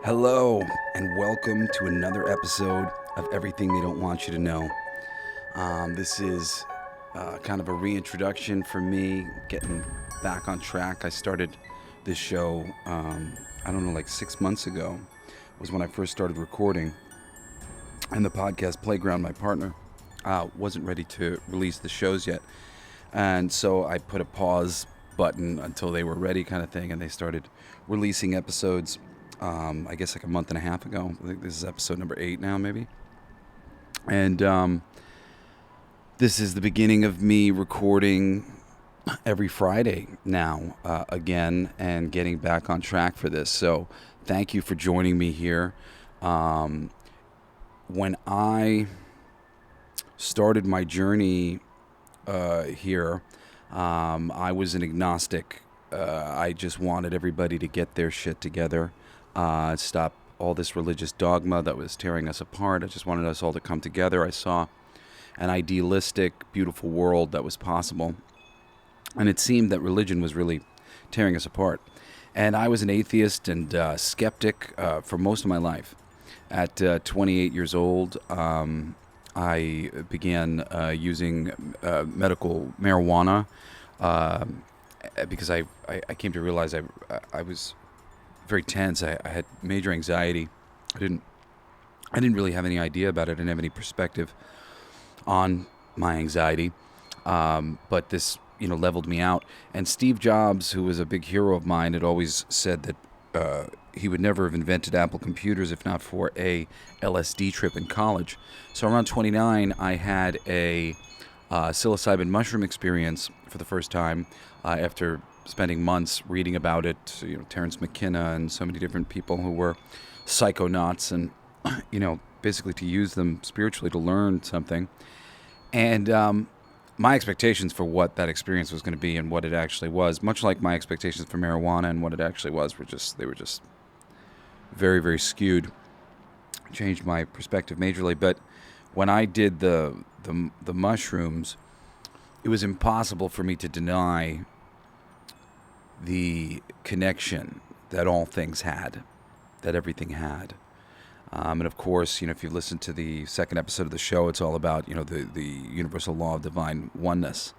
Hello, and welcome to another episode of Everything They Don't Want You to Know. This is kind of a reintroduction for me, getting back on track. I started this show, like 6 months ago, was when I first started recording. And the podcast Playground, my partner, wasn't ready to release the shows yet. And so I put a pause button until they were ready, kind of thing, and they started releasing episodes. I guess like a month and a half ago. I think this is episode number 8 now, maybe. And this is the beginning of me recording every Friday now, again, and getting back on track for this. So thank you for joining me here. When I started my journey here, I was an agnostic. I just wanted everybody to get their shit together. Stop all this religious dogma that was tearing us apart. I just wanted us all to come together. I saw an idealistic, beautiful world that was possible. And it seemed that religion was really tearing us apart. And I was an atheist and skeptic for most of my life. At 28 years old, I began using medical marijuana because I came to realize I was very tense. I had major anxiety. I didn't really have any idea about it. I didn't have any perspective on my anxiety. But this, leveled me out. And Steve Jobs, who was a big hero of mine, had always said that he would never have invented Apple computers if not for a LSD trip in college. So around 29, I had a psilocybin mushroom experience for the first time after spending months reading about it, Terrence McKenna and so many different people who were psychonauts and, basically to use them spiritually to learn something. And my expectations for what that experience was going to be and what it actually was, much like my expectations for marijuana and what it actually was, were just very, very skewed. Changed my perspective majorly. But when I did the mushrooms, it was impossible for me to deny the connection that all things had, that everything had. And of course, if you listen to the second episode of the show, it's all about, the universal law of divine oneness.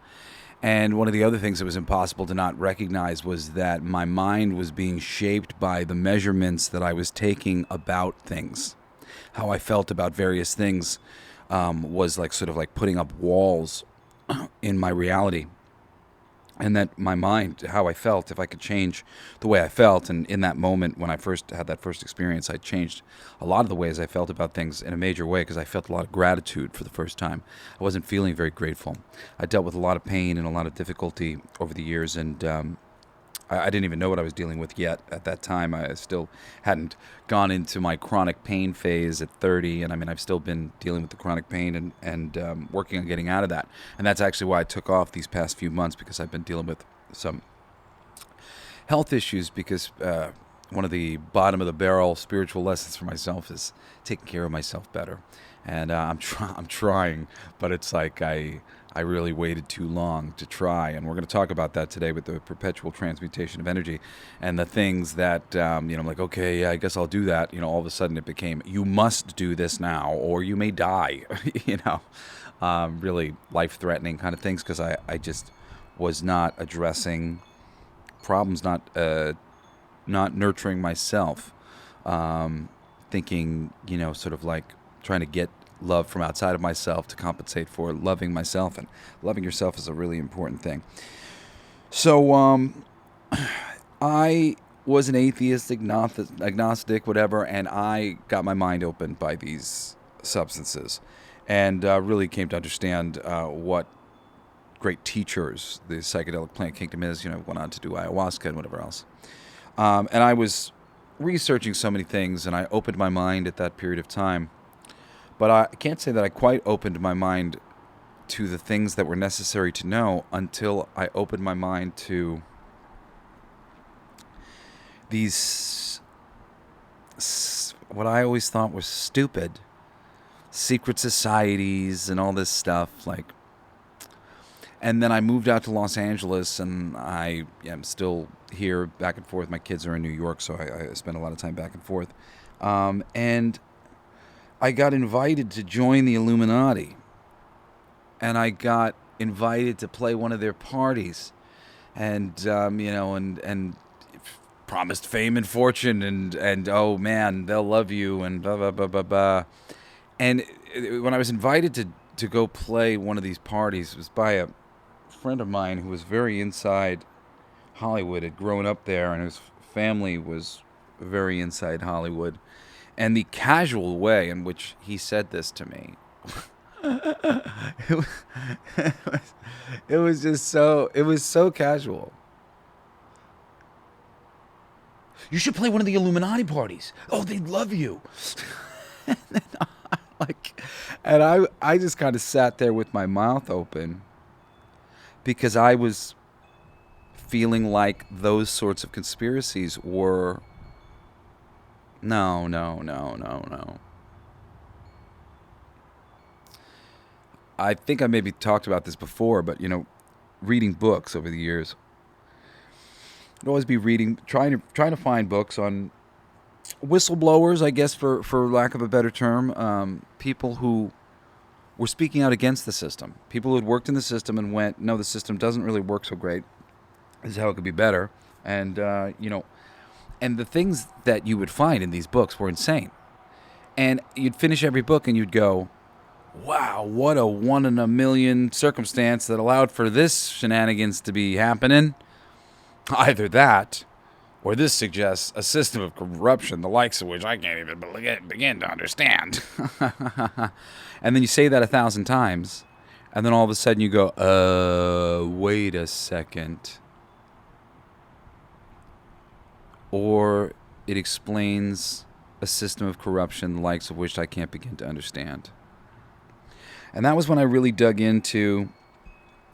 And one of the other things that was impossible to not recognize was that my mind was being shaped by the measurements that I was taking about things. How I felt about various things was sort of like putting up walls in my reality. And that my mind, how I felt, if I could change the way I felt, and in that moment when I first had that first experience, I changed a lot of the ways I felt about things in a major way because I felt a lot of gratitude for the first time. I wasn't feeling very grateful. I dealt with a lot of pain and a lot of difficulty over the years, and I didn't even know what I was dealing with yet at that time. I still hadn't gone into my chronic pain phase at 30, and I've still been dealing with the chronic pain and working on getting out of that. And that's actually why I took off these past few months, because I've been dealing with some health issues, because one of the bottom of the barrel spiritual lessons for myself is taking care of myself better. And I'm trying, but it's like I really waited too long to try, and we're going to talk about that today with the Perpetual Transmutation of Energy and the things that, I'm like, okay, yeah, I guess I'll do that. All of a sudden it became, you must do this now or you may die, really life-threatening kind of things, because I just was not addressing problems, not nurturing myself, thinking, sort of like trying to get love from outside of myself to compensate for loving myself. And loving yourself is a really important thing. So I was an atheist, agnostic, whatever, and I got my mind opened by these substances, and really came to understand what great teachers the psychedelic plant kingdom is. Went on to do ayahuasca and whatever else. And I was researching so many things, and I opened my mind at that period of time. But I can't say that I quite opened my mind to the things that were necessary to know until I opened my mind to these, what I always thought was stupid, secret societies and all this stuff. Like, And then I moved out to Los Angeles, and I am still here back and forth. My kids are in New York, so I spend a lot of time back and forth. And I got invited to join the Illuminati. And I got invited to play one of their parties. And, and promised fame and fortune, and oh man, they'll love you, and blah, blah, blah, blah, blah. And when I was invited to go play one of these parties, it was by a friend of mine who was very inside Hollywood, had grown up there, and his family was very inside Hollywood. And the casual way in which he said this to me, it was so casual. You should play one of the Illuminati parties. Oh, they'd love you. And I just kind of sat there with my mouth open, because I was feeling like those sorts of conspiracies were no. I think I maybe talked about this before, but reading books over the years, I'd always be trying to find books on whistleblowers, I guess, for lack of a better term, people who were speaking out against the system, people who had worked in the system and went, no, the system doesn't really work so great. This is how it could be better. And, and the things that you would find in these books were insane. And you'd finish every book and you'd go, wow, what a 1 in a million circumstance that allowed for this shenanigans to be happening. Either that, or this suggests a system of corruption, the likes of which I can't even begin to understand. And then you say that 1,000 times, and then all of a sudden you go, wait a second. Or it explains a system of corruption, the likes of which I can't begin to understand. And that was when I really dug into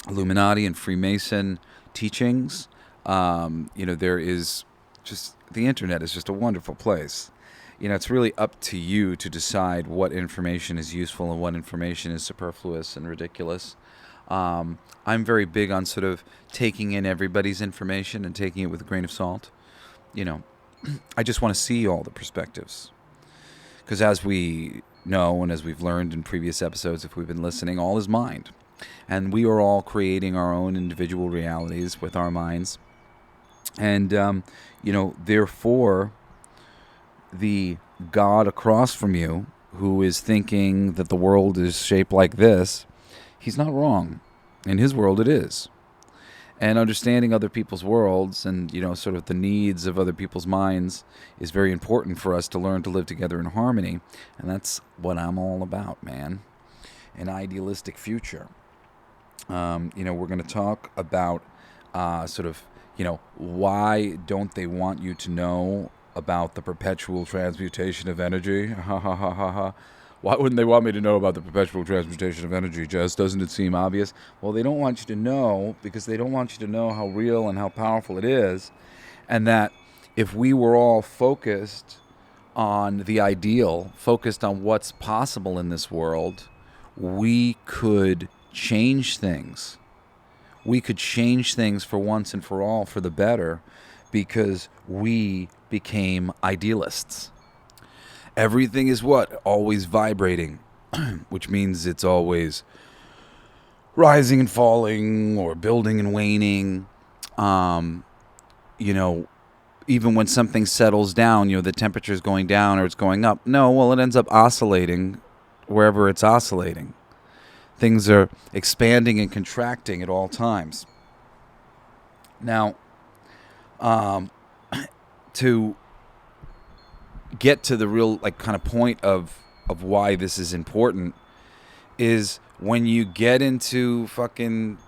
Illuminati and Freemason teachings. There is just, the internet is just a wonderful place. It's really up to you to decide what information is useful and what information is superfluous and ridiculous. I'm very big on sort of taking in everybody's information and taking it with a grain of salt. I just want to see all the perspectives. Because as we know, and as we've learned in previous episodes, if we've been listening, all is mind. And we are all creating our own individual realities with our minds. And, therefore, the God across from you who is thinking that the world is shaped like this, he's not wrong. In his world, it is. And understanding other people's worlds and, sort of the needs of other people's minds is very important for us to learn to live together in harmony. And that's what I'm all about, man. An idealistic future. We're going to talk about why don't they want you to know about the perpetual transmutation of energy? Ha ha ha ha ha. Why wouldn't they want me to know about the perpetual transmutation of energy, Jess? Doesn't it seem obvious? Well, they don't want you to know because they don't want you to know how real and how powerful it is. And that if we were all focused on the ideal, focused on what's possible in this world, we could change things. We could change things for once and for all for the better because we became idealists. Everything is what? Always vibrating, which means it's always rising and falling or building and waning. Even when something settles down, the temperature is going down or it's going up. No, well, it ends up oscillating wherever it's oscillating. Things are expanding and contracting at all times. Now, to get to the real kind of point of why this is important is when you get into fucking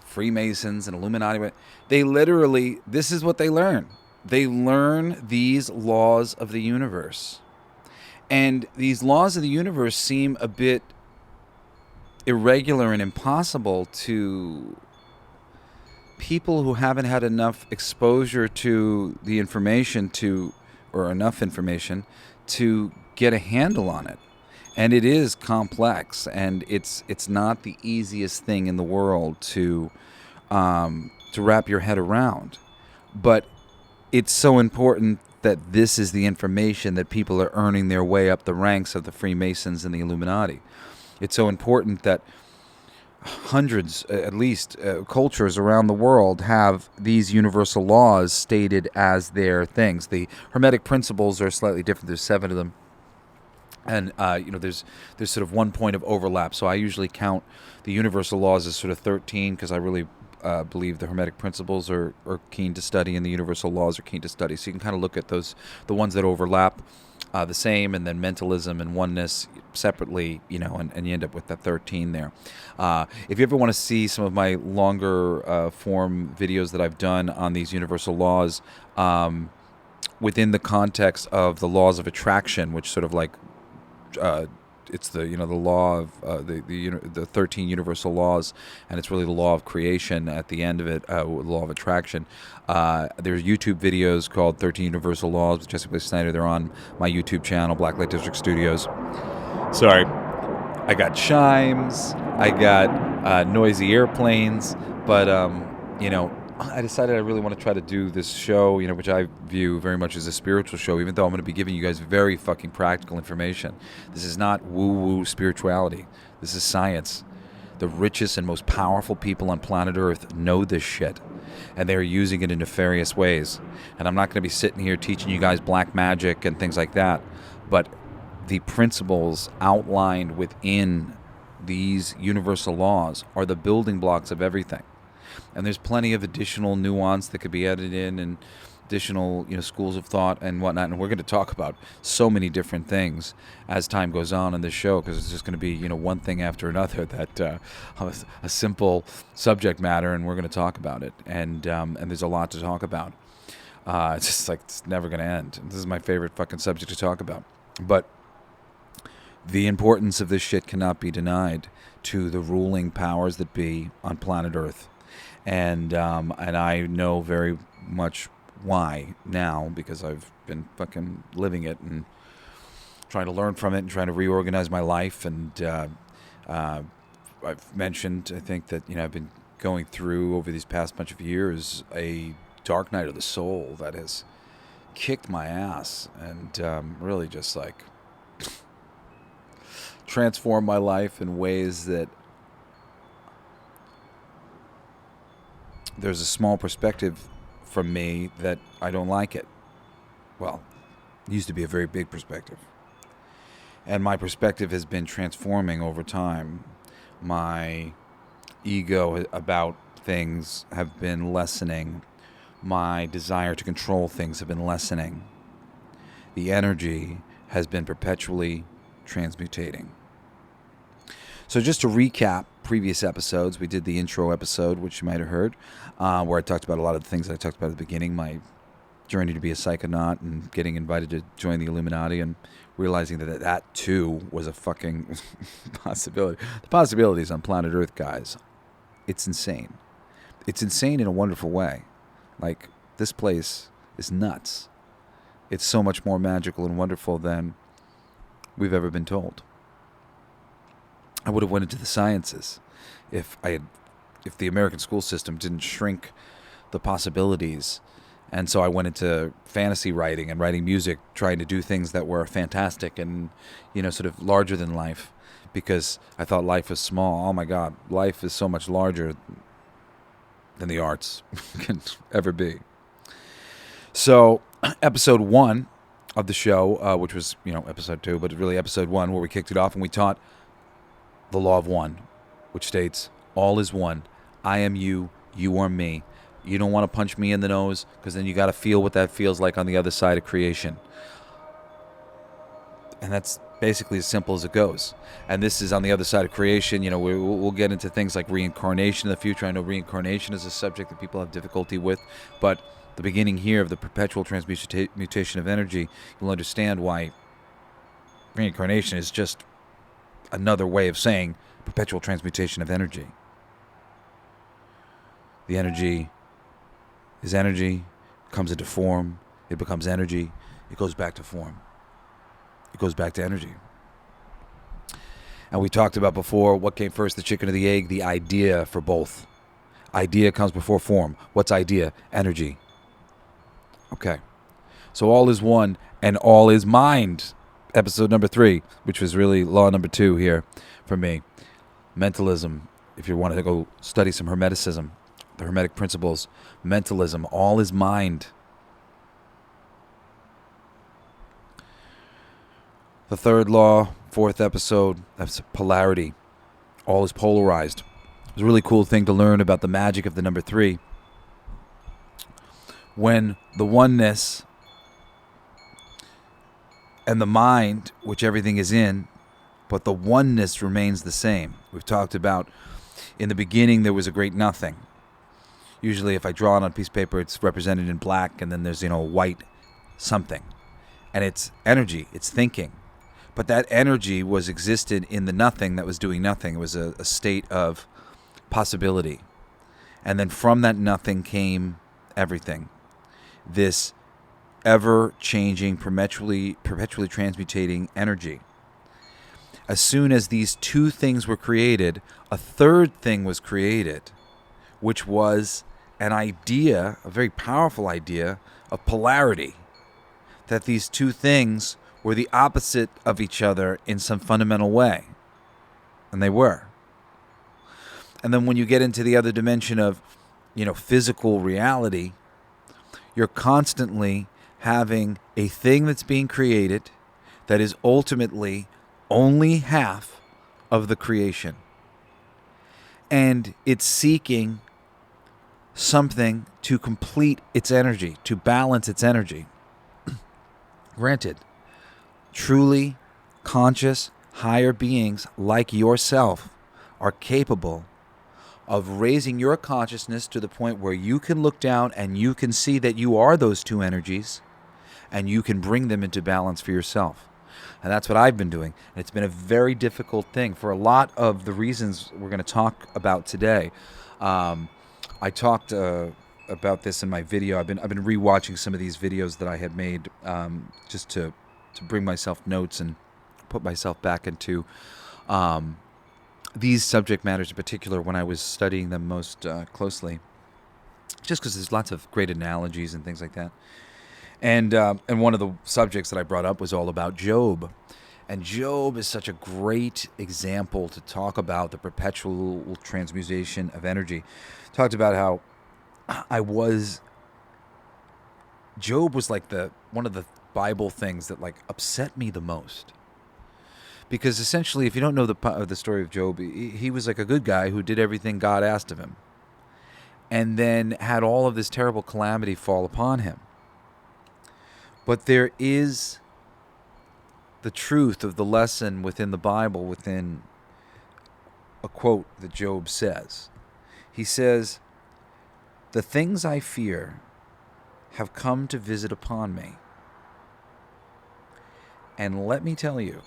Freemasons and Illuminati, they literally, this is what they learn. They learn these laws of the universe. And these laws of the universe seem a bit irregular and impossible to people who haven't had enough exposure to the information or enough information to get a handle on it. And it is complex, and it's not the easiest thing in the world to wrap your head around. But it's so important that this is the information that people are earning their way up the ranks of the Freemasons and the Illuminati. It's so important that hundreds, at least, cultures around the world have these universal laws stated as their things. The Hermetic principles are slightly different. There's 7 of them. And, there's sort of one point of overlap. So I usually count the universal laws as sort of 13 because I really believe the Hermetic principles are keen to study and the universal laws are keen to study. So you can kind of look at those, the ones that overlap the same, and then mentalism and oneness separately, and you end up with that 13 there. If you ever want to see some of my longer form videos that I've done on these universal laws within the context of the laws of attraction, which sort of like it's the the law of the 13 universal laws, and it's really the law of creation at the end of it, the law of attraction. There's YouTube videos called 13 Universal Laws with Jesse Blaze Snider. They're on my YouTube channel, Blacklight District Studios. Sorry, I got chimes, I got noisy airplanes, but I decided I really want to try to do this show, which I view very much as a spiritual show, even though I'm going to be giving you guys very fucking practical information. This is not woo-woo spirituality. This is science. The richest and most powerful people on planet Earth know this shit, and they're using it in nefarious ways. And I'm not going to be sitting here teaching you guys black magic and things like that, but the principles outlined within these universal laws are the building blocks of everything. And there's plenty of additional nuance that could be added in, and additional, schools of thought and whatnot. And we're going to talk about so many different things as time goes on in this show, because it's just going to be, one thing after another that a simple subject matter, and we're going to talk about it. And there's a lot to talk about. It's just like it's never going to end. This is my favorite fucking subject to talk about. But the importance of this shit cannot be denied to the ruling powers that be on planet Earth. And I know very much why now, because I've been fucking living it and trying to learn from it and trying to reorganize my life. And I've mentioned, I think, that I've been going through over these past bunch of years a dark night of the soul that has kicked my ass and really just like transformed my life in ways that there's a small perspective from me that I don't like it. Well, it used to be a very big perspective. And my perspective has been transforming over time. My ego about things have been lessening. My desire to control things have been lessening. The energy has been perpetually transmutating. So just to recap previous episodes, we did the intro episode, which you might have heard, where I talked about a lot of the things that I talked about at the beginning, my journey to be a psychonaut and getting invited to join the Illuminati and realizing that too was a fucking possibility. The possibilities on planet Earth, guys, it's insane. It's insane in a wonderful way. Like, this place is nuts. It's so much more magical and wonderful than we've ever been told. I would have went into the sciences if the American school system didn't shrink the possibilities. And so I went into fantasy writing and writing music, trying to do things that were fantastic and, sort of larger than life, because I thought life was small. Oh my God, life is so much larger than the arts can ever be. So episode 1 of the show, which was, episode 2, but really episode 1, where we kicked it off and we taught the law of one, which states, all is one. I am you, you are me. You don't want to punch me in the nose, because then you got to feel what that feels like on the other side of creation. And that's basically as simple as it goes. And this is on the other side of creation. We'll get into things like reincarnation in the future. I know reincarnation is a subject that people have difficulty with, but the beginning here of the perpetual transmutation of energy, you'll understand why reincarnation is just another way of saying perpetual transmutation of energy. The energy is energy, comes into form, it becomes energy, it goes back to form. It goes back to energy. And we talked about before, what came first, the chicken or the egg? The idea for both. Idea comes before form. What's idea? Energy. Okay. So all is one and all is mind. Episode number 3, which was really law number 2 here for me. Mentalism. If you want to go study some Hermeticism, the Hermetic principles. Mentalism. All is mind. The third law, 4th episode, that's polarity. All is polarized. It was a really cool thing to learn about the magic of the number 3. When the oneness and the mind, which everything is in, but the oneness remains the same. We've talked about in the beginning there was a great nothing. Usually if I draw it on a piece of paper, it's represented in black, and then there's, white something. And it's energy, it's thinking. But that energy was existed in the nothing that was doing nothing. It was a state of possibility. And then from that nothing came everything. This ever-changing, perpetually transmutating energy. As soon as these two things were created, a third thing was created, which was an idea, a very powerful idea, of polarity. That these two things were the opposite of each other in some fundamental way. And they were. And then when you get into the other dimension of, physical reality, you're constantly having a thing that's being created that is ultimately only half of the creation. And it's seeking something to complete its energy, to balance its energy. Granted, truly conscious, higher beings like yourself are capable of raising your consciousness to the point where you can look down and you can see that you are those two energies, and you can bring them into balance for yourself. And that's what I've been doing. And it's been a very difficult thing for a lot of the reasons we're going to talk about today. I talked about this in my video. I've been rewatching some of these videos that I had made just to bring myself notes and put myself back into these subject matters in particular when I was studying them most closely. Just because there's lots of great analogies and things like that. And one of the subjects that I brought up was all about Job. And Job is such a great example to talk about the perpetual transmutation of energy. Talked about how Job was like one of the Bible things that upset me the most. Because essentially, if you don't know the story of Job, he was like a good guy who did everything God asked of him. And then had all of this terrible calamity fall upon him. But there is the truth of the lesson within the Bible, within a quote that Job says. He says, "The things I fear have come to visit upon me. And let me tell you,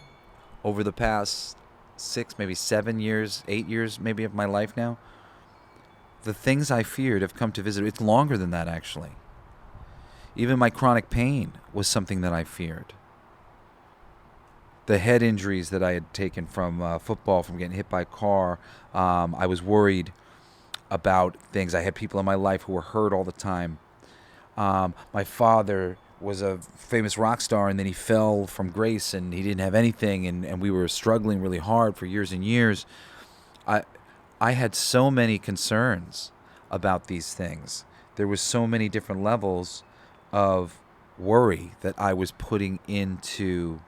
over the past 6, maybe 7 years, 8 years maybe of my life now, the things I feared have come to visit." It's longer than that, actually. Even my chronic pain was something that I feared. The head injuries that I had taken from football, from getting hit by a car, I was worried about things. I had people in my life who were hurt all the time. My father was a famous rock star, and then he fell from grace, and he didn't have anything, and we were struggling really hard for years and years. I had so many concerns about these things. There was so many different levels of worry that I was putting into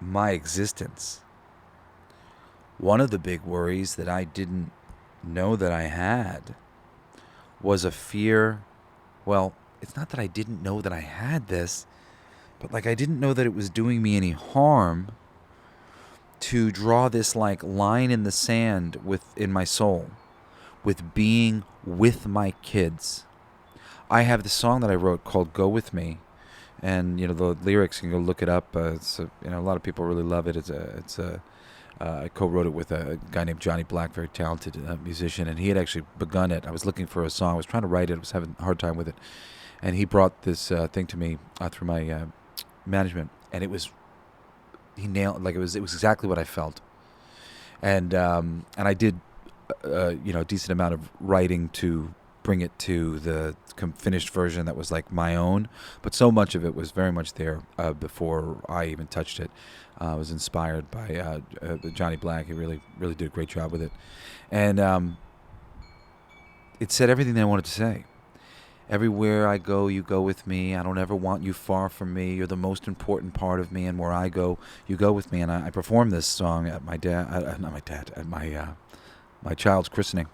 my existence. One of the big worries that I didn't know that I had was a fear. Well, it's not that I didn't know that I had this, but I didn't know that it was doing me any harm to draw this line in the sand within my soul with being with my kids. I have this song that I wrote called "Go With Me," and the lyrics, you can go look it up. A lot of people really love it. I co-wrote it with a guy named Johnny Black, very talented musician, and he had actually begun it. I was looking for a song. I was trying to write it. I was having a hard time with it, and he brought this thing to me through my management, and he nailed. It was exactly what I felt. and I did a decent amount of writing to bring it to the finished version that was like my own, but so much of it was very much there before I even touched it. I was inspired by Johnny Black. He really did a great job with it, and it said everything that I wanted to say. Everywhere I go, you go with me. I don't ever want you far from me. You're the most important part of me, and where I go, you go with me. And I performed this song at my child's christening.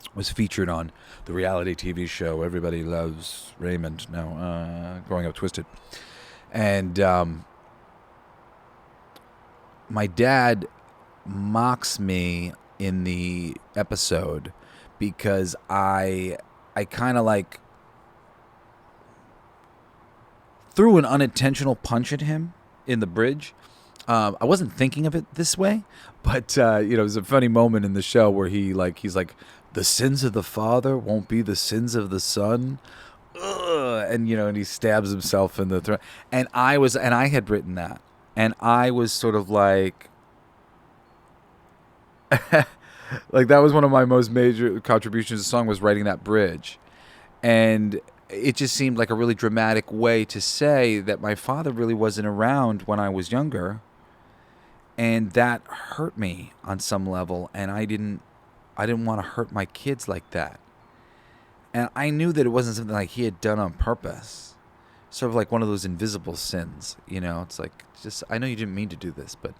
It was featured on the reality TV show Everybody Loves Raymond, now Growing Up Twisted. And my dad mocks me in the episode because I kind of like threw an unintentional punch at him in the bridge. I wasn't thinking of it this way, but it was a funny moment in the show where he's like, the sins of the father won't be the sins of the son. Ugh. And he stabs himself in the throat. And I had written that, and I was sort of like, like that was one of my most major contributions to the song, was writing that bridge. And it just seemed like a really dramatic way to say that my father really wasn't around when I was younger. And that hurt me on some level. And I didn't want to hurt my kids like that. And I knew that it wasn't something like he had done on purpose. Sort of like one of those invisible sins. It's like, just, I know you didn't mean to do this, but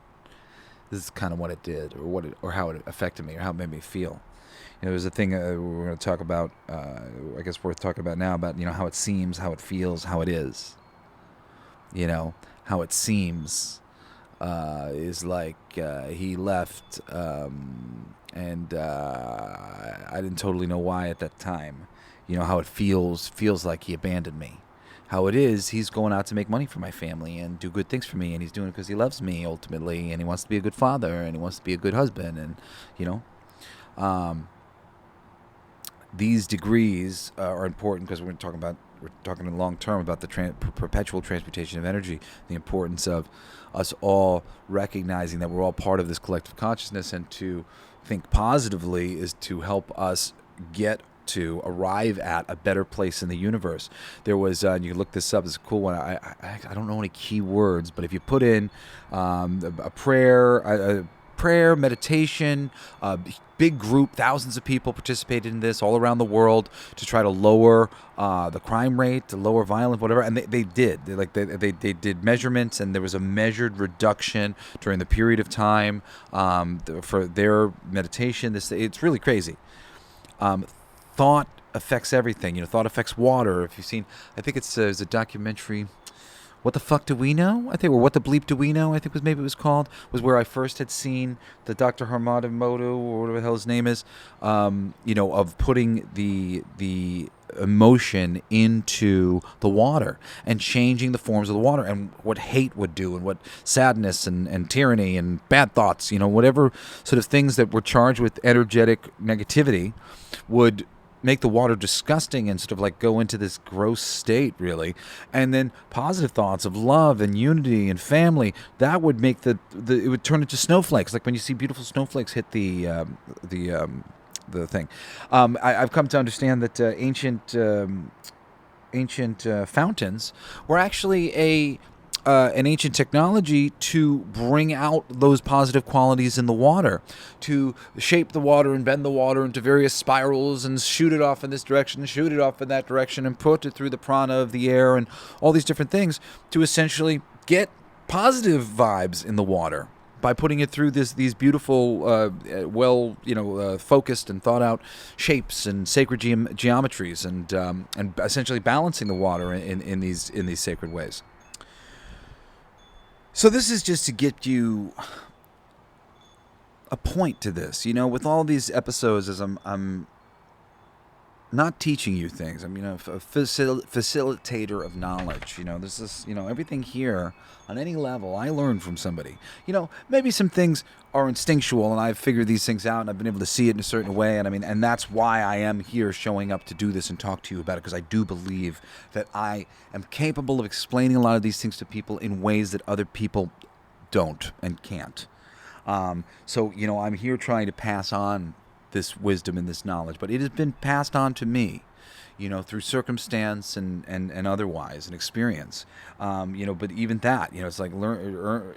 this is kind of what it did, or how it affected me, or how it made me feel. There's a thing we're going to talk about, I guess worth talking about now, about, how it seems, how it feels, how it is. How it seems is like he left, and I didn't totally know why at that time. How it feels like he abandoned me. How it is, he's going out to make money for my family and do good things for me, and he's doing it because he loves me ultimately, and he wants to be a good father, and he wants to be a good husband, and these degrees are important because we're talking in long term about the perpetual transmutation of energy, the importance of us all recognizing that we're all part of this collective consciousness, and to think positively is to help us to arrive at a better place in the universe. There was, and you can look this up, it's a cool one. I don't know any key words, but if you put in a prayer, meditation, big group, thousands of people participated in this all around the world to try to lower the crime rate, to lower violence, whatever, and they did. They did measurements, and there was a measured reduction during the period of time for their meditation. It's really crazy. Thought affects everything. Thought affects water. If you've seen, I think it's a documentary, What the Fuck Do We Know? I think, or What the Bleep Do We Know? I think maybe it was called, was where I first had seen the Dr. Harmadomoto, or whatever the hell his name is, of putting the emotion into the water and changing the forms of the water, and what hate would do, and what sadness and tyranny and bad thoughts, whatever sort of things that were charged with energetic negativity would make the water disgusting and sort of like go into this gross state, really. And then positive thoughts of love and unity and family, that would make it would turn into snowflakes, like when you see beautiful snowflakes hit the thing. I've come to understand that ancient fountains were actually an ancient technology to bring out those positive qualities in the water, to shape the water and bend the water into various spirals and shoot it off in this direction, shoot it off in that direction, and put it through the prana of the air and all these different things to essentially get positive vibes in the water by putting it through these beautiful, focused and thought out shapes and sacred geometries, and essentially balancing the water in these sacred ways. So this is just to get you a point to this, with all these episodes, as I'm not teaching you things. I'm, a facilitator of knowledge. This is, everything here on any level I learned from somebody. Maybe some things are instinctual, and I've figured these things out, and I've been able to see it in a certain way, and that's why I am here showing up to do this and talk to you about it, because I do believe that I am capable of explaining a lot of these things to people in ways that other people don't and can't. So, I'm here trying to pass on this wisdom and this knowledge, but it has been passed on to me, through circumstance and otherwise, and experience. But even that, it's like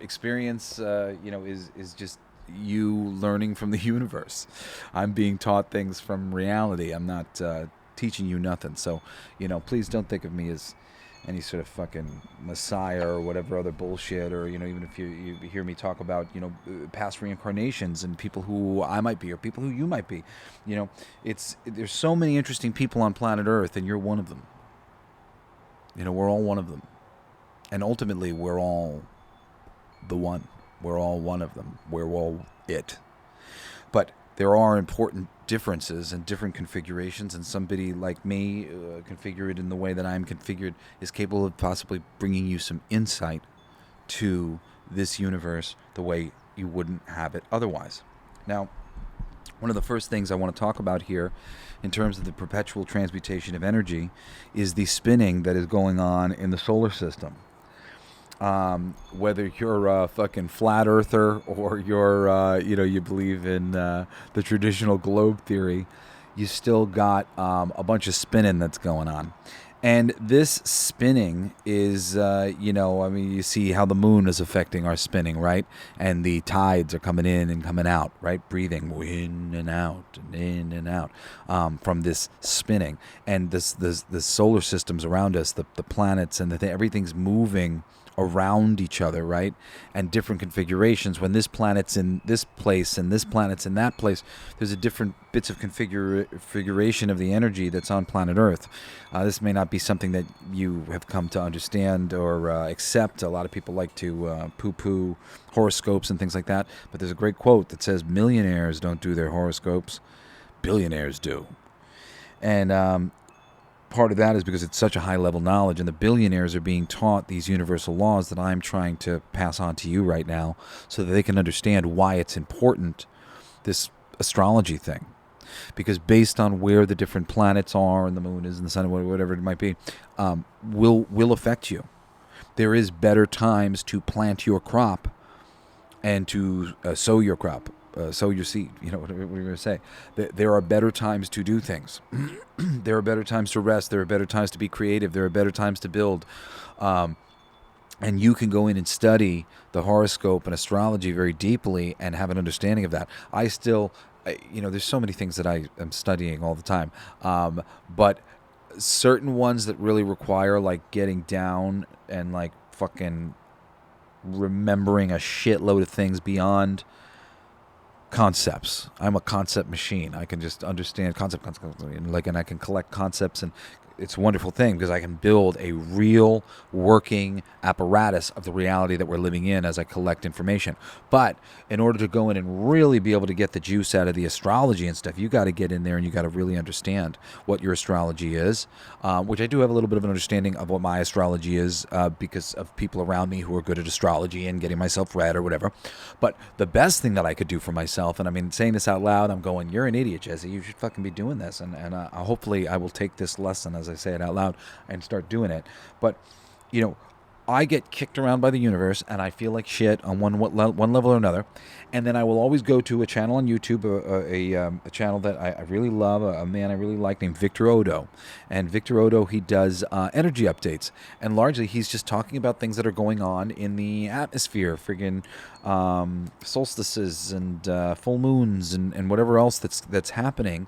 experience, is just you learning from the universe. I'm being taught things from reality. I'm not teaching you nothing. So, please don't think of me as any sort of fucking messiah or whatever other bullshit, or even if you hear me talk about past reincarnations and people who I might be or people who you might be, there's so many interesting people on planet Earth, and you're one of them. We're all one of them, and ultimately we're all the one. We're all one of them. We're all it. But there are important differences and different configurations, and somebody like me, configured in the way that I'm configured, is capable of possibly bringing you some insight to this universe the way you wouldn't have it otherwise. Now, one of the first things I want to talk about here in terms of the perpetual transmutation of energy is the spinning that is going on in the solar system. Whether you're a fucking flat earther or you're, you believe in the traditional globe theory, you still got a bunch of spinning that's going on. And this spinning is, you see how the moon is affecting our spinning, right? And the tides are coming in and coming out, right? Breathing in and out and in and out from this spinning. And the solar systems around us, the planets and everything's moving around each other, right? And different configurations. When this planet's in this place and this planet's in that place, there's a different bits of configuration of the energy that's on planet Earth. This may not be something that you have come to understand or accept. A lot of people like to poo-poo horoscopes and things like that, but there's a great quote that says, millionaires don't do their horoscopes, billionaires do. And part of that is because it's such a high-level knowledge, and the billionaires are being taught these universal laws that I'm trying to pass on to you right now so that they can understand why it's important, this astrology thing. Because based on where the different planets are, and the moon is, and the sun, whatever it might be, will affect you. There is better times to plant your crop and to sow your crop. Sow your seed, what are you going to say? There are better times to do things. There are better times to rest. There are better times to be creative. There are better times to build. And you can go in and study the horoscope and astrology very deeply and have an understanding of that. There's so many things that I am studying all the time. But certain ones that really require like getting down and like fucking remembering a shitload of things beyond concepts. I'm a concept machine. I can just understand concept, and I can collect concepts, and it's a wonderful thing because I can build a real working apparatus of the reality that we're living in as I collect information. But in order to go in and really be able to get the juice out of the astrology and stuff, you got to get in there and you got to really understand what your astrology is, which I do have a little bit of an understanding of what my astrology is because of people around me who are good at astrology and getting myself read or whatever. But the best thing that I could do for myself, and I mean, saying this out loud, I'm going, you're an idiot, Jesse. You should fucking be doing this. And hopefully I will take this lesson as I say it out loud and start doing it. But, I get kicked around by the universe and I feel like shit on one level or another. And then I will always go to a channel on YouTube, a channel that I really love, a man I really like named Victor Odo. And Victor Odo, he does energy updates. And largely he's just talking about things that are going on in the atmosphere, friggin' solstices and full moons and whatever else that's happening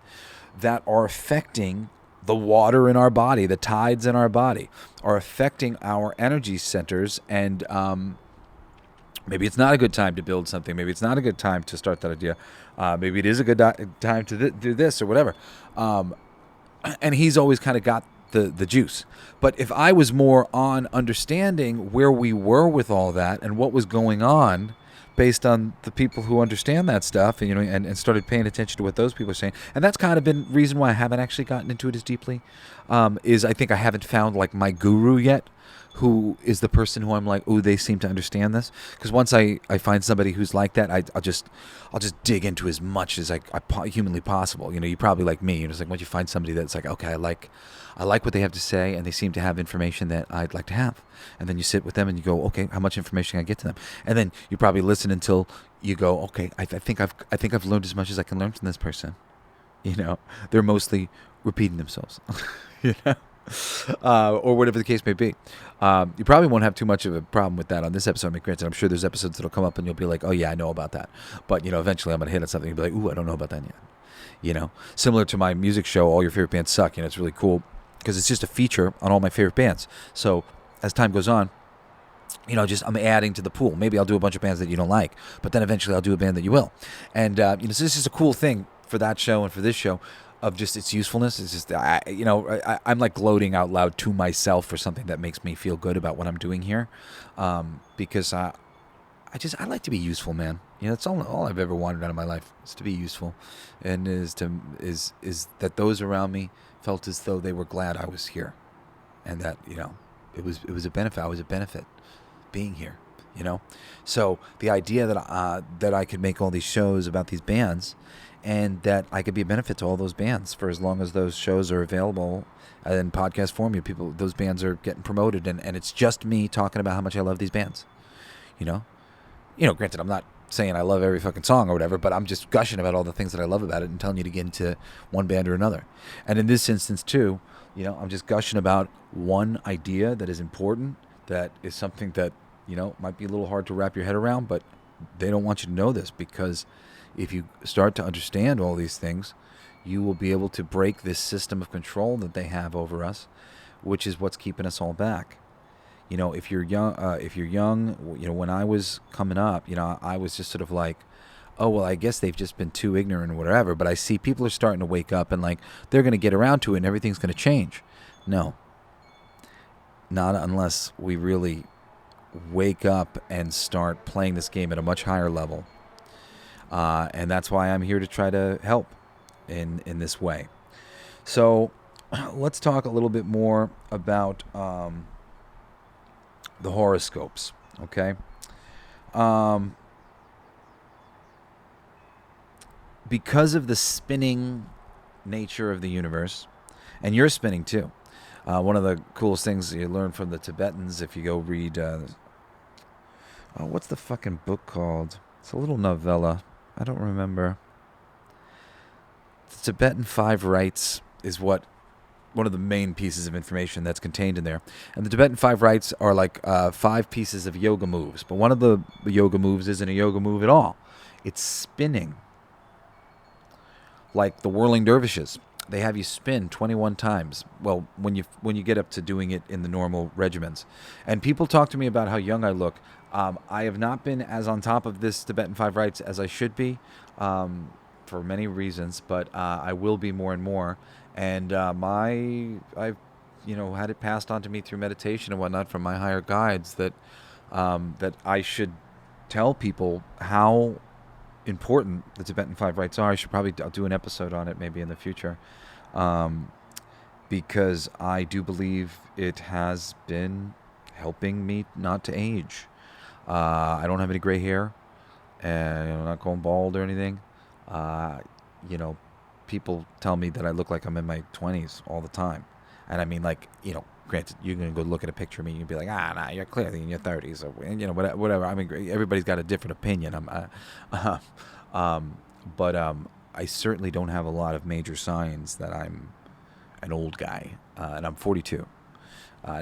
that are affecting the water in our body, the tides in our body, are affecting our energy centers. And maybe it's not a good time to build something. Maybe it's not a good time to start that idea. Maybe it is a good time to do this or whatever. And he's always kind of got the juice. But if I was more on understanding where we were with all that and what was going on, based on the people who understand that stuff, and and started paying attention to what those people are saying, and that's kind of been the reason why I haven't actually gotten into it as deeply. Is I think I haven't found like my guru yet. who is the person who I'm like, oh, they seem to understand this. Because once I find somebody who's like that, I'll just dig into as much as humanly possible. You know, you probably like me. You know, it's like once you find somebody that's like, okay, I like what they have to say, and they seem to have information that I'd like to have. And then you sit with them and you go, okay, how much information can I get to them? And then you probably listen until you go, okay, I think I've learned as much as I can learn from this person. You know, they're mostly repeating themselves. You know. Or whatever the case may be. You probably won't have too much of a problem with that on this episode. I mean, granted, I'm sure there's episodes that'll come up and you'll be like, oh yeah, I know about that. But, you know, eventually I'm going to hit on something and be like, ooh, I don't know about that yet. You know, similar to my music show, All Your Favorite Bands Suck. You know, it's really cool because it's just a feature on all my favorite bands. So as time goes on, you know, I'm adding to the pool. Maybe I'll do a bunch of bands that you don't like, but then eventually I'll do a band that you will. And, you know, so this is a cool thing for that show and for this show, of just its usefulness. It's just, I'm like gloating out loud to myself for something that makes me feel good about what I'm doing here, because I like to be useful, man. You know, that's all I've ever wanted out of my life, is to be useful, and is that those around me felt as though they were glad I was here, and that, you know, it was a benefit. I was a benefit being here. You know, so the idea that I could make all these shows about these bands, and that I could be a benefit to all those bands for as long as those shows are available in podcast form. Those bands are getting promoted, and it's just me talking about how much I love these bands. You know, granted, I'm not saying I love every fucking song or whatever, but I'm just gushing about all the things that I love about it and telling you to get into one band or another. And in this instance too, you know, I'm just gushing about one idea that is important, that is something that, you know, might be a little hard to wrap your head around, but they don't want you to know this, because if you start to understand all these things, you will be able to break this system of control that they have over us, which is what's keeping us all back. You know, if you're young, you know, when I was coming up, you know, I was just sort of like, oh, well, I guess they've just been too ignorant or whatever. But I see people are starting to wake up and like, they're going to get around to it and everything's going to change. No, not unless we really wake up and start playing this game at a much higher level. And that's why I'm here to try to help in this way. So let's talk a little bit more about the horoscopes, okay? Because of the spinning nature of the universe, and you're spinning too. One of the coolest things you learn from the Tibetans, if you go read, what's the fucking book called? It's a little novella. I don't remember. The Tibetan 5 Rites is one of the main pieces of information that's contained in there. And the Tibetan 5 Rites are like 5 pieces of yoga moves. But one of the yoga moves isn't a yoga move at all. It's spinning. Like the whirling dervishes. They have you spin 21 times. Well, when you get up to doing it in the normal regimens. And people talk to me about how young I look. I have not been as on top of this Tibetan 5 Rites as I should be, for many reasons, but I will be more and more. And I've had it passed on to me through meditation and whatnot from my higher guides that I should tell people how important the Tibetan 5 Rites are. I'll do an episode on it maybe in the future, because I do believe it has been helping me not to age. I don't have any gray hair, and I'm not going bald or anything. People tell me that I look like I'm in my 20s all the time. And I mean, like, granted, you're going to go look at a picture of me and you'll be like, nah, you're clearly in your 30s or, whatever. I mean, everybody's got a different opinion. But I certainly don't have a lot of major signs that I'm an old guy, and I'm 42.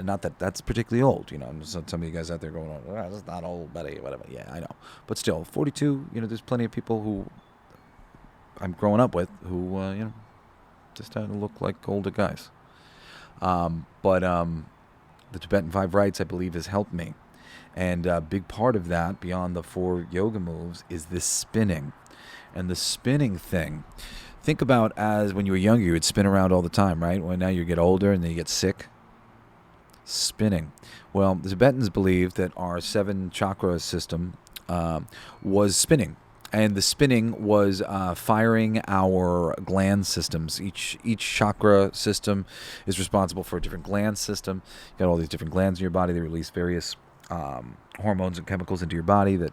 Not that that's particularly old, some of you guys out there going, oh, that's not old, buddy, whatever. Yeah, I know. But still, 42, there's plenty of people who I'm growing up with who, just starting to look like older guys. But the Tibetan 5 Rites, I believe, has helped me. And a big part of that, beyond the 4 yoga moves, is this spinning. And the spinning thing, think about as when you were younger, you would spin around all the time, right? Well, now you get older and then you get sick. Spinning. Well, the Tibetans believe that our 7 chakra system was spinning. And the spinning was firing our gland systems. Each chakra system is responsible for a different gland system. You got all these different glands in your body. They release various hormones and chemicals into your body that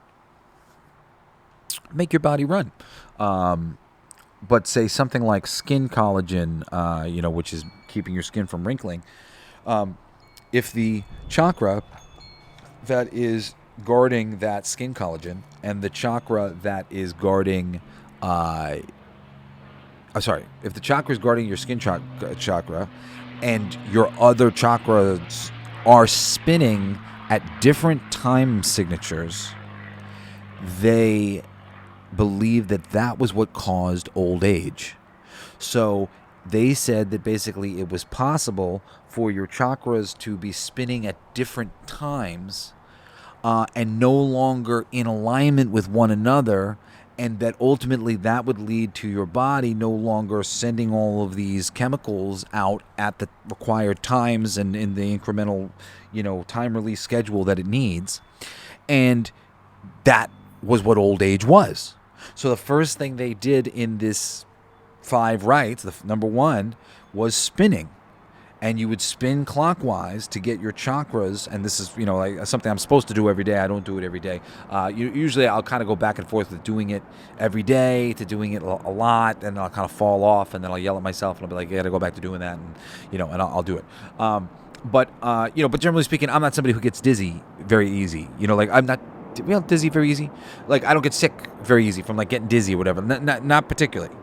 make your body run. But say something like skin collagen, which is keeping your skin from wrinkling. If the chakra that is guarding that skin collagen and the chakra that is guarding, if the chakra is guarding your skin chakra and your other chakras are spinning at different time signatures, they believe that was what caused old age. So they said that basically it was possible for your chakras to be spinning at different times and no longer in alignment with one another, and that ultimately that would lead to your body no longer sending all of these chemicals out at the required times and in the incremental, time release schedule that it needs. And that was what old age was. So the first thing they did in this 5 rites, the number 1 was spinning. And you would spin clockwise to get your chakras, and this is, like something I'm supposed to do every day. I don't do it every day. Usually I'll kind of go back and forth with doing it every day to doing it a lot, and I'll kind of fall off, and then I'll yell at myself, and I'll be like, I got to go back to doing that, and, and I'll do it. But generally speaking, I'm not somebody who gets dizzy very easy. I'm not dizzy very easy. Like, I don't get sick very easy from, like, getting dizzy or whatever. Not particularly.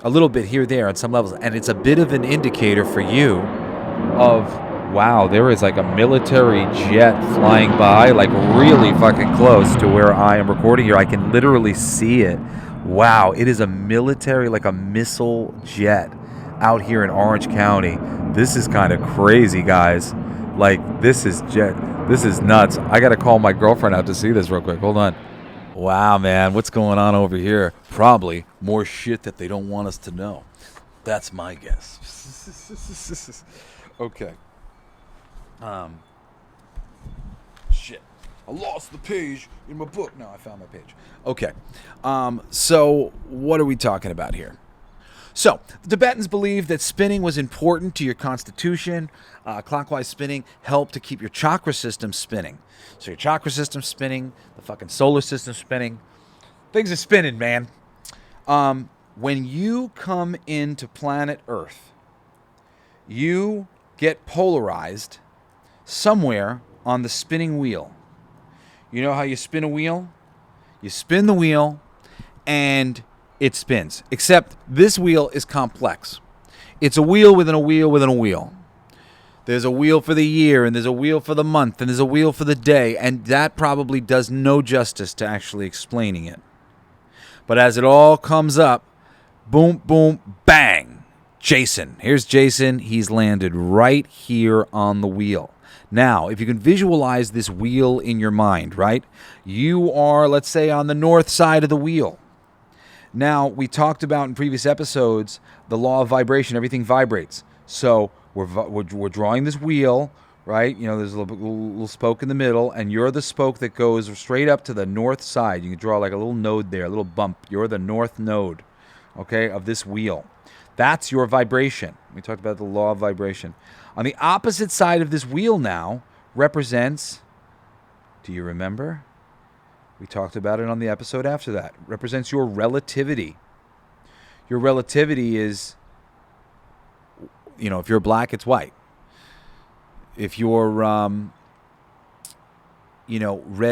A little bit here, there, on some levels. And it's a bit of an indicator for you of, wow, there is like a military jet flying by, like really fucking close to where I am recording here. I can literally see it. Wow, it is a military, like a missile jet out here in Orange County. This is kind of crazy, guys. Like, this is nuts. I got to call my girlfriend out to see this real quick. Hold on. Wow, man, what's going on over here? Probably more shit that they don't want us to know. That's my guess. Okay. Shit. I lost the page in my book. No, I found my page. Okay. So what are we talking about here? So, the Tibetans believed that spinning was important to your constitution. Clockwise spinning helped to keep your chakra system spinning. So your chakra system spinning, the fucking solar system spinning. Things are spinning, man. When you come into planet Earth, you get polarized somewhere on the spinning wheel. You know how you spin a wheel? You spin the wheel and it spins. Except this wheel is complex. It's a wheel within a wheel within a wheel. There's a wheel for the year, and there's a wheel for the month, and there's a wheel for the day, and that probably does no justice to actually explaining it. But as it all comes up, boom, boom, bang. Jason. Here's Jason. He's landed right here on the wheel. Now, if you can visualize this wheel in your mind, right? You are, let's say, on the north side of the wheel. Now, we talked about in previous episodes the law of vibration. Everything vibrates. So we're drawing this wheel, right? There's a little spoke in the middle, and you're the spoke that goes straight up to the north side. You can draw like a little node there, a little bump. You're the north node, okay, of this wheel. That's your vibration. We talked about the law of vibration. On the opposite side of this wheel now represents, do you remember? We talked about it on the episode after that. Represents your relativity. Your relativity is, if you're black, it's white. If you're, red,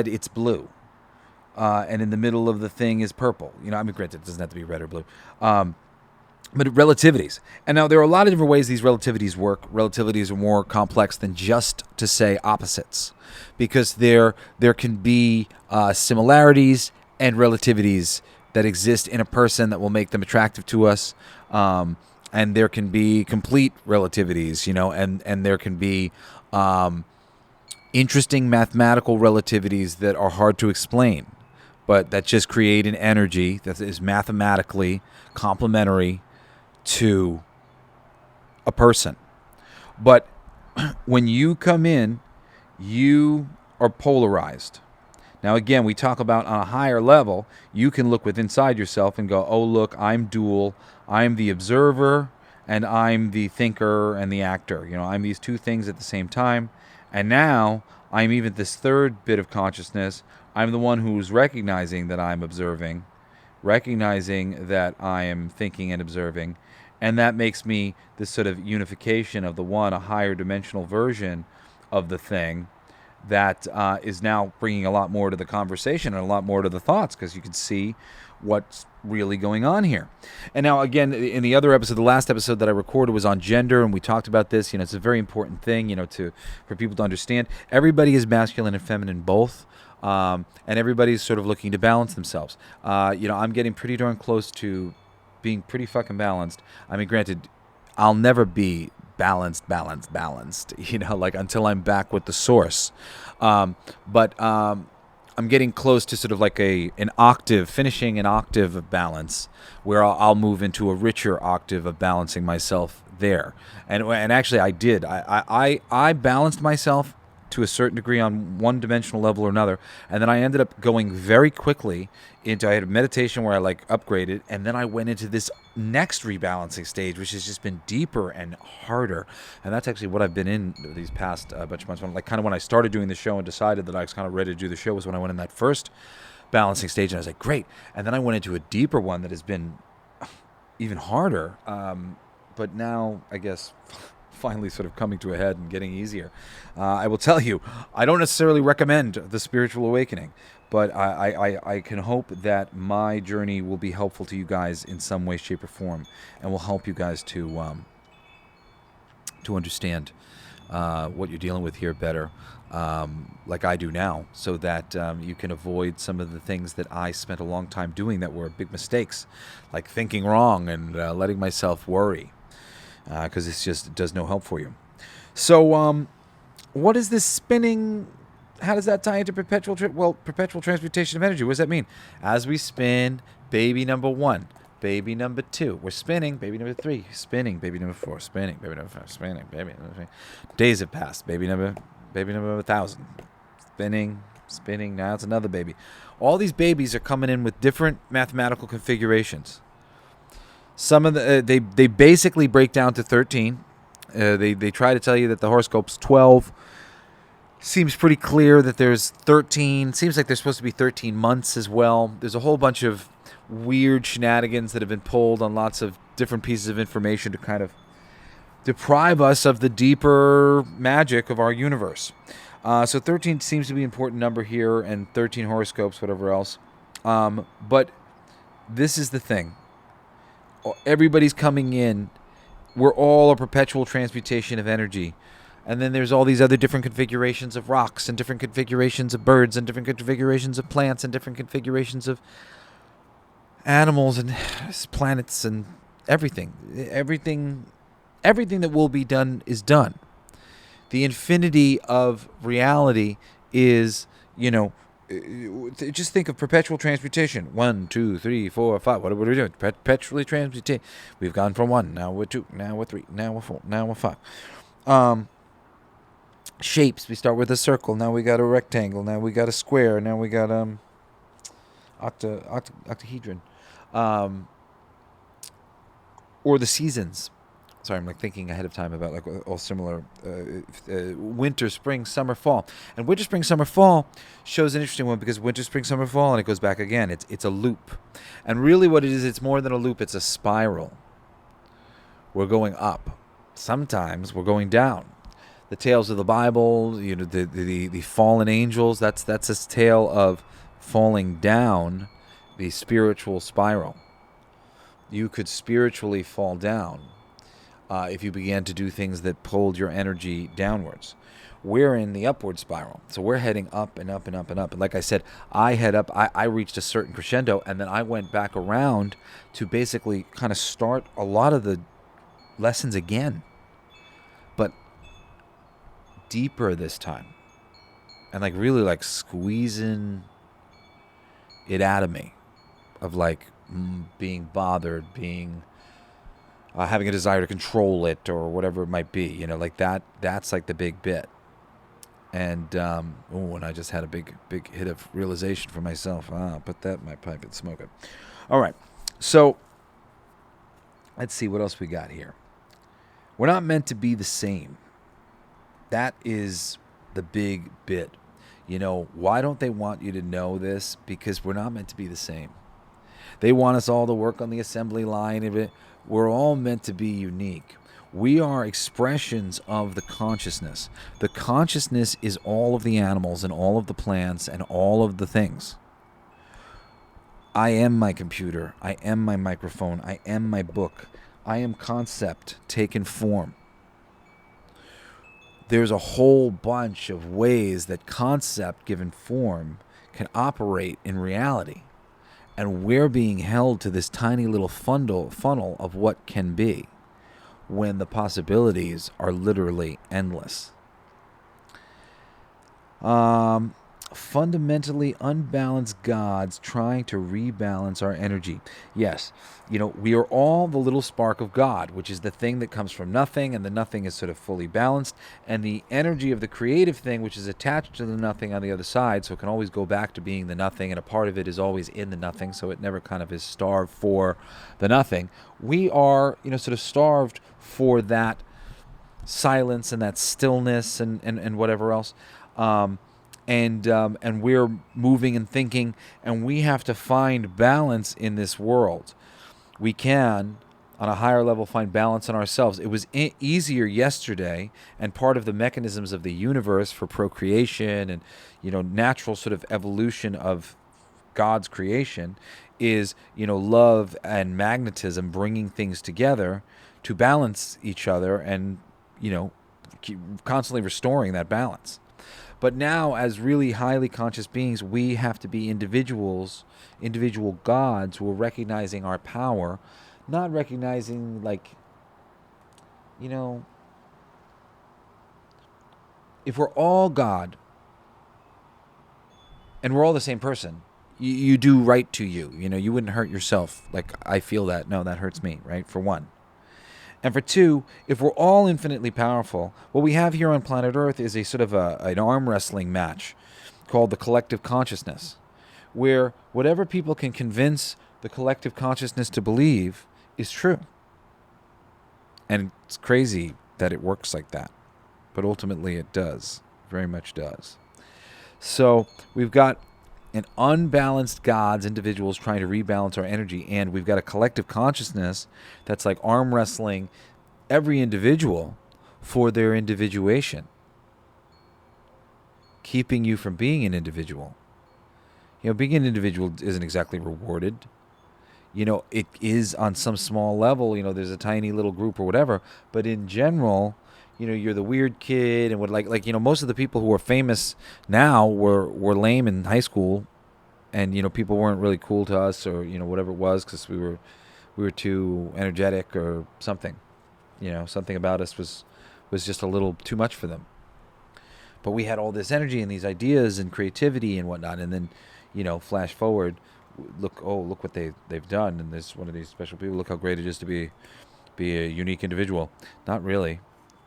it's blue. And in the middle of the thing is purple. Granted, it doesn't have to be red or blue. But relativities. And now there are a lot of different ways these relativities work. Relativities are more complex than just to say opposites, because there can be similarities and relativities that exist in a person that will make them attractive to us. And there can be complete relativities, and there can be interesting mathematical relativities that are hard to explain, but that just create an energy that is mathematically complementary to a person. But when you come in, you are polarized. Now, again, we talk about on a higher level, you can look within inside yourself and go, oh, look, I'm dual. I'm the observer and I'm the thinker and the actor. I'm these two things at the same time. And now I'm even this third bit of consciousness. I'm the one who's recognizing that I'm observing, recognizing that I am thinking and observing. And that makes me this sort of unification of the one, a higher dimensional version of the thing that is now bringing a lot more to the conversation and a lot more to the thoughts, because you can see what's really going on here. And now, again, in the other episode, the last episode that I recorded was on gender, and we talked about this. It's a very important thing, for people to understand. Everybody is masculine and feminine both, and everybody's sort of looking to balance themselves. I'm getting pretty darn close to being pretty fucking balanced. I mean, granted, I'll never be balanced, until I'm back with the source. But I'm getting close to sort of like an octave, finishing an octave of balance, where I'll move into a richer octave of balancing myself there. And actually I did. I balanced myself to a certain degree on one dimensional level or another, and then I ended up going very quickly I had a meditation where I upgraded, and then I went into this next rebalancing stage, which has just been deeper and harder. And that's actually what I've been in these past bunch of months. When I started doing the show and decided that I was kind of ready to do the show was when I went in that first balancing stage, and I was like, great. And then I went into a deeper one that has been even harder. But now, I guess, finally sort of coming to a head and getting easier. I will tell you, I don't necessarily recommend the spiritual awakening, but I can hope that my journey will be helpful to you guys in some way, shape, or form, and will help you guys to understand what you're dealing with here better, like I do now, so that you can avoid some of the things that I spent a long time doing that were big mistakes, like thinking wrong and letting myself worry, because it just does no help for you. So what is this spinning? How does that tie into perpetual transmutation of energy? What does that mean? As we spin, baby number 1, baby number 2, we're spinning, baby number 3, spinning, baby number 4, spinning, baby number 5, spinning, baby number 3. Days have passed, baby number 1,000, spinning, now it's another baby. All these babies are coming in with different mathematical configurations. Some of the they basically break down to 13. They try to tell you that the horoscope's 12. Seems pretty clear that there's 13. Seems like there's supposed to be 13 months as well. There's a whole bunch of weird shenanigans that have been pulled on lots of different pieces of information to kind of deprive us of the deeper magic of our universe. So 13 seems to be an important number here, and 13 horoscopes, whatever else. But this is the thing. Everybody's coming in. We're all a perpetual transmutation of energy. And then there's all these other different configurations of rocks and different configurations of birds and different configurations of plants and different configurations of animals and planets and everything. Everything that will be done is done. The infinity of reality is, just think of perpetual transmutation. 1, 2, 3, 4, 5. What are we doing? Perpetually transmutate. We've gone from 1, now we're 2, now we're 3, now we're 4, now we're 5. Shapes. We start with a circle. Now we got a rectangle. Now we got a square. Now we got octahedron. Or the seasons. Sorry, I'm thinking ahead of time about all similar winter, spring, summer, fall. And winter, spring, summer, fall shows an interesting one, because winter, spring, summer, fall, and it goes back again. It's a loop. And really what it is, it's more than a loop. It's a spiral. We're going up. Sometimes we're going down. The tales of the Bible, the fallen angels, that's a tale of falling down the spiritual spiral. You could spiritually fall down if you began to do things that pulled your energy downwards. We're in the upward spiral. So we're heading up and up and up and up. And like I said, I reached a certain crescendo, and then I went back around to basically kind of start a lot of the lessons again. But deeper this time, and really squeezing it out of me, of being bothered, being having a desire to control it or whatever it might be, that's the big bit. And and I just had a big hit of realization for myself. I'll put that in my pipe and smoke it. All right, so let's see what else we got here. We're not meant to be the same. That is the big bit. Why don't they want you to know this? Because we're not meant to be the same. They want us all to work on the assembly line of it. We're all meant to be unique. We are expressions of the consciousness. The consciousness is all of the animals and all of the plants and all of the things. I am my computer. I am my microphone. I am my book. I am concept taken form. There's a whole bunch of ways that concept given form can operate in reality. And we're being held to this tiny little funnel of what can be, when the possibilities are literally endless. Fundamentally unbalanced gods trying to rebalance our energy. Yes, we are all the little spark of God, which is the thing that comes from nothing, and the nothing is sort of fully balanced, and the energy of the creative thing, which is attached to the nothing on the other side, so it can always go back to being the nothing, and a part of it is always in the nothing, so it never kind of is starved for the nothing. We are, sort of starved for that silence and that stillness and whatever else. And we're moving and thinking, and we have to find balance in this world. We can, on a higher level, find balance in ourselves. It was easier yesterday, and part of the mechanisms of the universe for procreation and natural sort of evolution of God's creation is love and magnetism, bringing things together to balance each other and constantly restoring that balance. But now, as really highly conscious beings, we have to be individual gods who are recognizing our power, not recognizing, if we're all God and we're all the same person, you do right to you. You wouldn't hurt yourself. Like, I feel that. No, that hurts me, right? For one. And for two, if we're all infinitely powerful, what we have here on planet Earth is a sort of an arm wrestling match called the collective consciousness, where whatever people can convince the collective consciousness to believe is true. And it's crazy that it works like that. But ultimately it does. Very much does. So we've got an unbalanced gods, individuals trying to rebalance our energy, and we've got a collective consciousness that's like arm wrestling every individual for their individuation, keeping you from being an individual. Being an individual isn't exactly rewarded. It is on some small level, there's a tiny little group or whatever, but in general, you're the weird kid, and most of the people who are famous now were lame in high school, and people weren't really cool to us, or whatever it was, because we were too energetic or something. Something about us was just a little too much for them. But we had all this energy and these ideas and creativity and whatnot, and then flash forward, look what they've done, and there's one of these special people. Look how great it is to be a unique individual. Not really.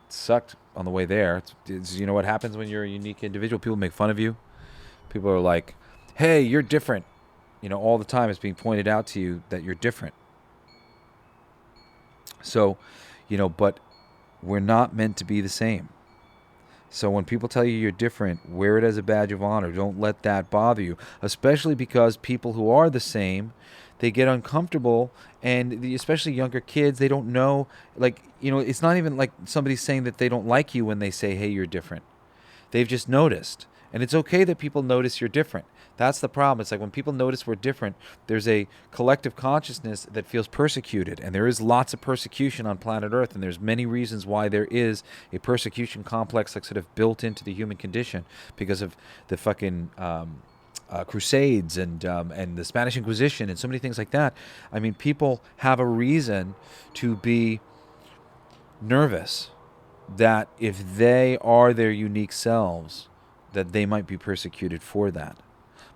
Sucked on the way there. It's what happens when you're a unique individual. People make fun of you. People are like, hey, you're different. All the time it's being pointed out to you that you're different. So, but we're not meant to be the same. So when people tell you you're different, wear it as a badge of honor. Don't let that bother you, especially because people who are the same, they get uncomfortable, and especially younger kids, they don't know, it's not even like somebody's saying that they don't like you when they say, hey, you're different. They've just noticed. And it's okay that people notice you're different. That's the problem. It's like when people notice we're different, there's a collective consciousness that feels persecuted. And there is lots of persecution on planet Earth, and there's many reasons why there is a persecution complex sort of built into the human condition because of the fucking Crusades and the Spanish Inquisition and so many things like that. I mean, people have a reason to be nervous that if they are their unique selves, that they might be persecuted for that.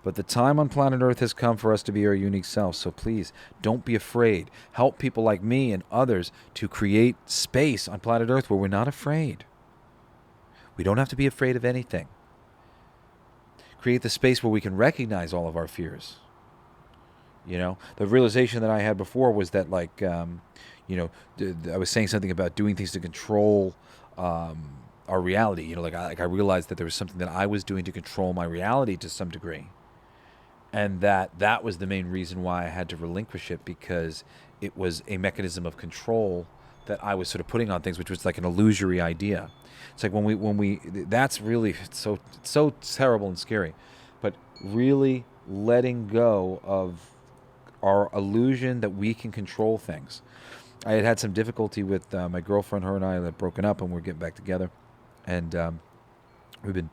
But the time on planet Earth has come for us to be our unique selves. So please, don't be afraid. Help people like me and others to create space on planet Earth where we're not afraid. We don't have to be afraid of anything. create the space where we can recognize all of our fears. The realization that I had before was that, like, I was saying something about doing things to control our reality. I realized that there was something that I was doing to control my reality to some degree. And that was the main reason why I had to relinquish it, because it was a mechanism of control that I was sort of putting on things, which was like an illusory idea. It's like when we that's really so terrible and scary. But really letting go of our illusion that we can control things. I had some difficulty with my girlfriend. Her and I had broken up, and we're getting back together. And we've been,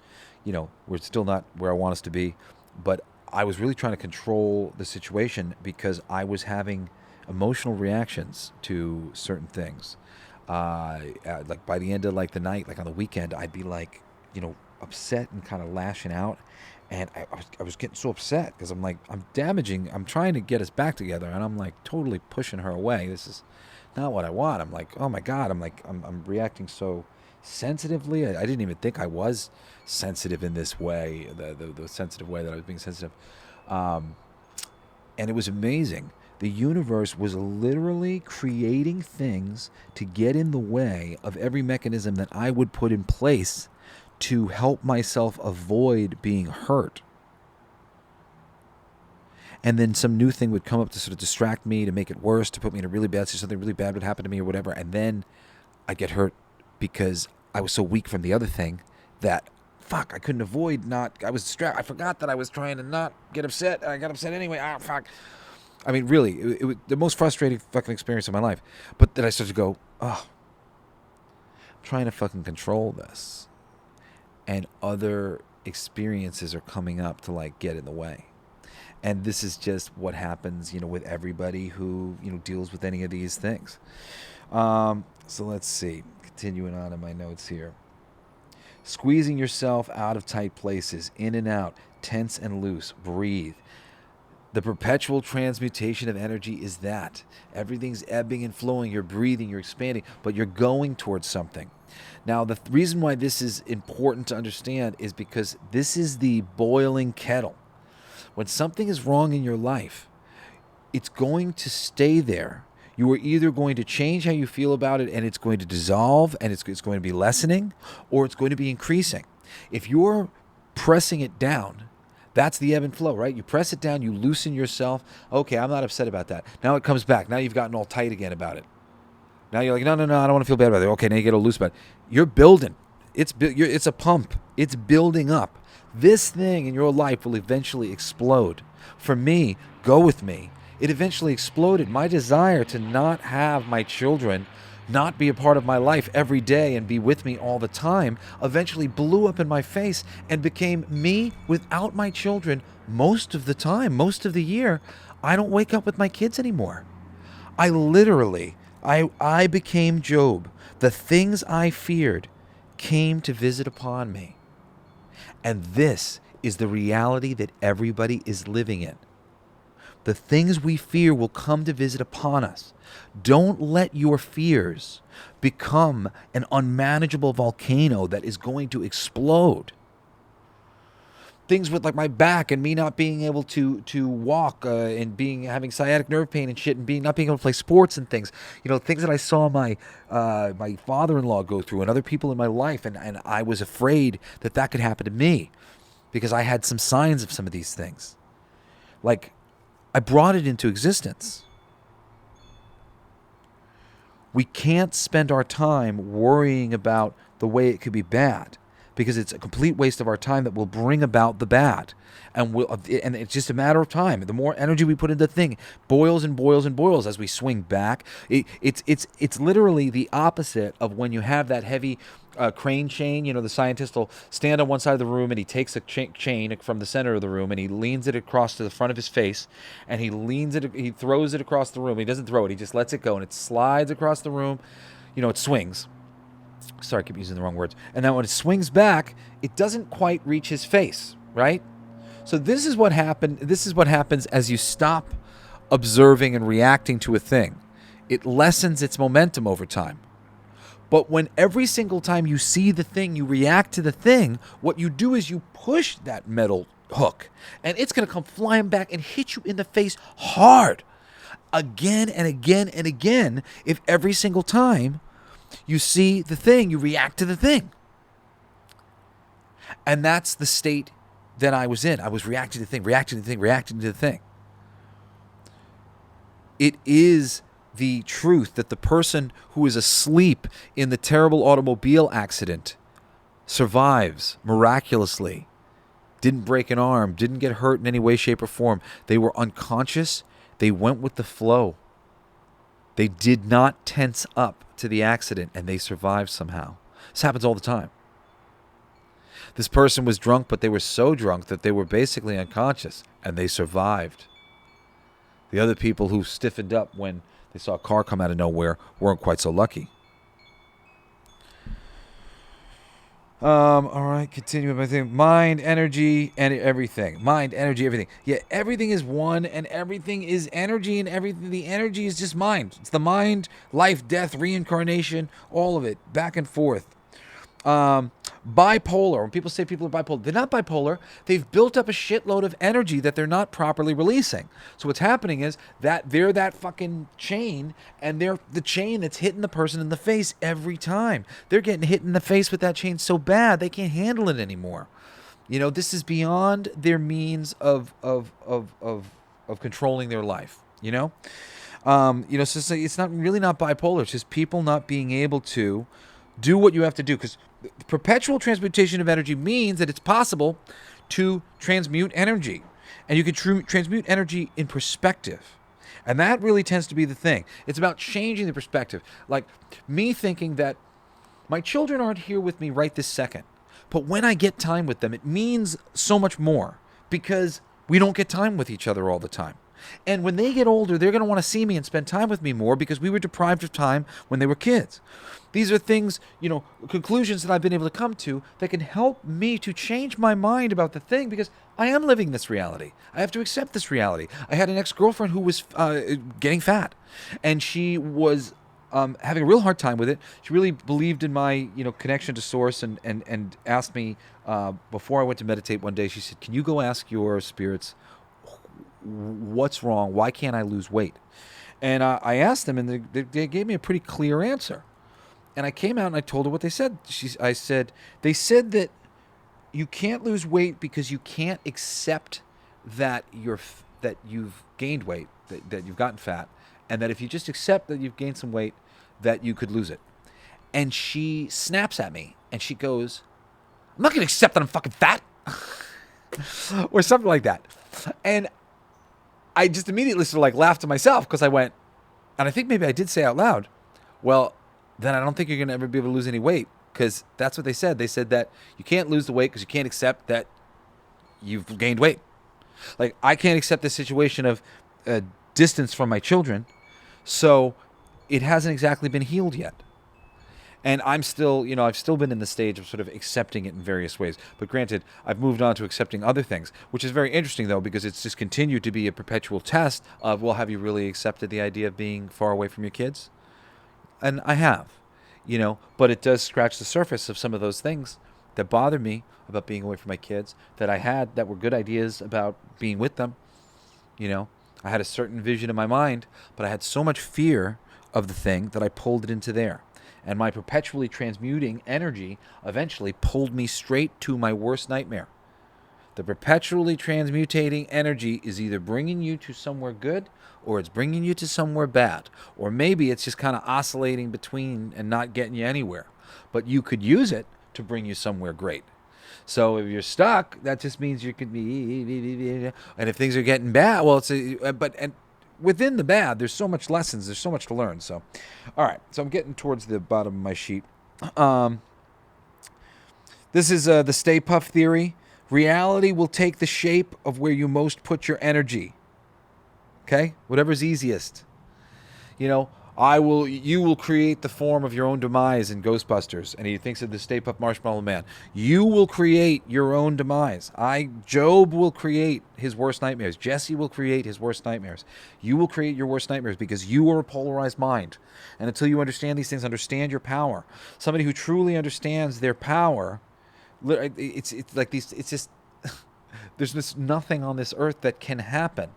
we're still not where I want us to be. But I was really trying to control the situation because I was having emotional reactions to certain things. Like by the end of like the night, like on the weekend, I'd be like, upset and kind of lashing out. And I was getting so upset because I'm like, I'm trying to get us back together, and I'm like totally pushing her away. This is not what I want. I'm like, oh my God, I'm reacting so sensitively. I didn't even think I was sensitive in this way, the sensitive way that I was being sensitive. And it was amazing. The universe was literally creating things to get in the way of every mechanism that I would put in place to help myself avoid being hurt. And then some new thing would come up to sort of distract me, to make it worse, to put me in a really bad situation, something really bad would happen to me or whatever. And then I'd get hurt because I was so weak from the other thing that, I couldn't avoid I was distracted. I forgot that I was trying to not get upset. I got upset anyway. Fuck. I mean, really, it was the most frustrating fucking experience of my life. But then I started to go, I'm trying to fucking control this. And other experiences are coming up to like get in the way. And this is just what happens, with everybody who, deals with any of these things. So let's see. Continuing on in my notes here. Squeezing yourself out of tight places, in and out, tense and loose, breathe. The perpetual transmutation of energy is that. Everything's ebbing and flowing. You're breathing, you're expanding, but you're going towards something. Now, the reason why this is important to understand is because this is the boiling kettle. When something is wrong in your life, it's going to stay there. You are either going to change how you feel about it, and it's going to dissolve, and it's going to be lessening, or it's going to be increasing. If you're pressing it down, that's the ebb and flow, right? You press it down, you loosen yourself. Okay, I'm not upset about that. Now it comes back. Now you've gotten all tight again about it. Now you're like, no, I don't want to feel bad about it. Okay, now you get all loose about it. You're building. It's a pump. It's building up. This thing in your life will eventually explode. For me, go with me. It eventually exploded. My desire to not have my children not be a part of my life every day and be with me all the time eventually blew up in my face and became me without my children most of the time, most of the year. I don't wake up with my kids anymore. I became Job. The things I feared came to visit upon me. And this is the reality that everybody is living in. The things we fear will come to visit upon us. Don't let your fears become an unmanageable volcano that is going to explode. Things with like my back and me not being able to walk and having sciatic nerve pain and shit and not being able to play sports and things. Things that I saw my father-in-law go through and other people in my life, and I was afraid that could happen to me because I had some signs of some of these things. Like, I brought it into existence. We can't spend our time worrying about the way it could be bad, because it's a complete waste of our time that will bring about the bad. And it's just a matter of time. The more energy we put into the thing, boils and boils and boils as we swing back. It's literally the opposite of when you have that heavy crane chain. The scientist will stand on one side of the room and he takes a chain from the center of the room and he leans it across to the front of his face and he throws it across the room. He doesn't throw it. He just lets it go and it slides across the room. It swings. Sorry, I keep using the wrong words. And then when it swings back, it doesn't quite reach his face, right? So this is what happened. This is what happens as you stop observing and reacting to a thing. It lessens its momentum over time. But when every single time you see the thing, you react to the thing, what you do is you push that metal hook, and it's going to come flying back and hit you in the face hard again and again and again if every single time you see the thing, you react to the thing. And that's the state that I was in. I was reacting to the thing, reacting to the thing, reacting to the thing. It is the truth that the person who is asleep in the terrible automobile accident survives miraculously, didn't break an arm, didn't get hurt in any way, shape, or form. They were unconscious. They went with the flow. They did not tense up to the accident, and they survived somehow. This happens all the time. This person was drunk, but they were so drunk that they were basically unconscious, and they survived. The other people who stiffened up when they saw a car come out of nowhere weren't quite so lucky. All right, continue with my thing. Mind, energy, and everything. Mind, energy, everything. Yeah, everything is one, and everything is energy, and everything. The energy is just mind. It's the mind, life, death, reincarnation, all of it, back and forth. Bipolar. When people say people are bipolar, they're not bipolar. They've built up a shitload of energy that they're not properly releasing. So what's happening is that they're that fucking chain, and they're the chain that's hitting the person in the face every time. They're getting hit in the face with that chain so bad they can't handle it anymore. You know, this is beyond their means of controlling their life. You know, so it's not really not bipolar. It's just people not being able to do what you have to do, because perpetual transmutation of energy means that it's possible to transmute energy, and you can transmute energy in perspective, and that really tends to be the thing. It's about changing the perspective. Like me thinking that my children aren't here with me right this second, but when I get time with them, it means so much more, because we don't get time with each other all the time. And when they get older, they're going to want to see me and spend time with me more, because we were deprived of time when they were kids. These are things, conclusions that I've been able to come to that can help me to change my mind about the thing, because I am living this reality. I have to accept this reality. I had an ex-girlfriend who was getting fat, and she was having a real hard time with it. She really believed in my, connection to source, and asked me before I went to meditate one day. She said, "Can you go ask your spirits what's wrong? Why can't I lose weight?" And I asked them, and they gave me a pretty clear answer. And I came out and I told her what they said. They said that you can't lose weight because you can't accept that you've gained weight, that you've gotten fat, and that if you just accept that you've gained some weight, that you could lose it. And she snaps at me and she goes, "I'm not going to accept that I'm fucking fat," or something like that. And I just immediately sort of laughed to myself, because I went, and I think maybe I did say out loud, "Well, then I don't think you're going to ever be able to lose any weight," because that's what they said. They said that you can't lose the weight because you can't accept that you've gained weight. Like, I can't accept the situation of distance from my children, so it hasn't exactly been healed yet. And I'm still, I've still been in the stage of sort of accepting it in various ways. But granted, I've moved on to accepting other things, which is very interesting, though, because it's just continued to be a perpetual test of, well, have you really accepted the idea of being far away from your kids? And I have, but it does scratch the surface of some of those things that bother me about being away from my kids, that I had that were good ideas about being with them. I had a certain vision in my mind, but I had so much fear of the thing that I pulled it into there. And my perpetually transmuting energy eventually pulled me straight to my worst nightmare. The perpetually transmutating energy is either bringing you to somewhere good, or it's bringing you to somewhere bad. Or maybe it's just kind of oscillating between and not getting you anywhere. But you could use it to bring you somewhere great. So if you're stuck, that just means you could be... And if things are getting bad, well, and within the bad, there's so much lessons. There's so much to learn. So, all right. So I'm getting towards the bottom of my sheet. This is the Stay Puft Theory. Reality will take the shape of where you most put your energy. Okay? Whatever's easiest. You will create the form of your own demise in Ghostbusters. And he thinks of the Stay Puft Marshmallow Man. You will create your own demise. Job will create his worst nightmares. Jesse will create his worst nightmares. You will create your worst nightmares because you are a polarized mind. And until you understand these things, understand your power. Somebody who truly understands their power, it's like these, it's just... there's nothing on this earth that can happen,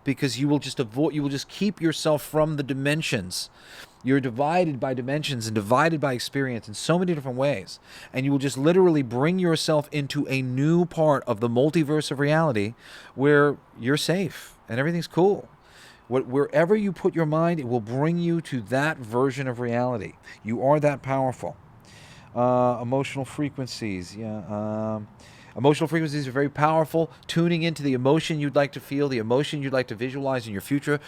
because you will just keep yourself from the dimensions. You're divided by dimensions and divided by experience in so many different ways. And you will just literally bring yourself into a new part of the multiverse of reality where you're safe and everything's cool. Wherever you put your mind, it will bring you to that version of reality. You are that powerful. Emotional frequencies, yeah. Emotional frequencies are very powerful. Tuning into the emotion you'd like to feel, the emotion you'd like to visualize in your future.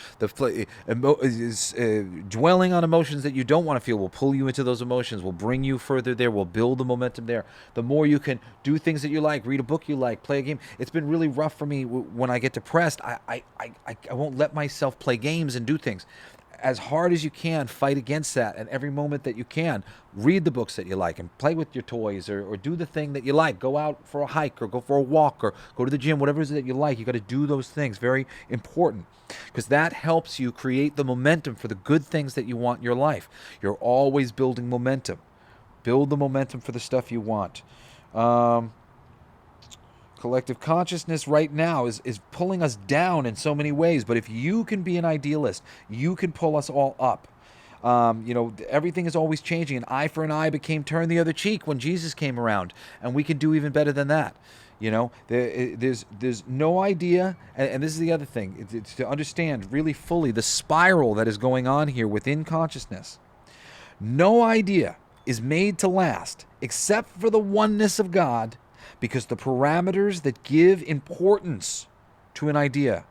Dwelling on emotions that you don't want to feel will pull you into those emotions, will bring you further there, will build the momentum there. The more you can do things that you like, read a book you like, play a game. It's been really rough for me when I get depressed. I won't let myself play games and do things. As hard as you can, fight against that. And every moment that you can, read the books that you like and play with your toys, or do the thing that you like. Go out for a hike or go for a walk or go to the gym, whatever it is that you like. You got to do those things. Very important, because that helps you create the momentum for the good things that you want in your life. You're always building momentum. Build the momentum for the stuff you want. Collective consciousness right now is pulling us down in so many ways. But if you can be an idealist, you can pull us all up. Everything is always changing. An eye for an eye became turn the other cheek when Jesus came around. And we can do even better than that. There's no idea. And this is the other thing. It's to understand really fully the spiral that is going on here within consciousness. No idea is made to last except for the oneness of God, because the parameters that give importance to an idea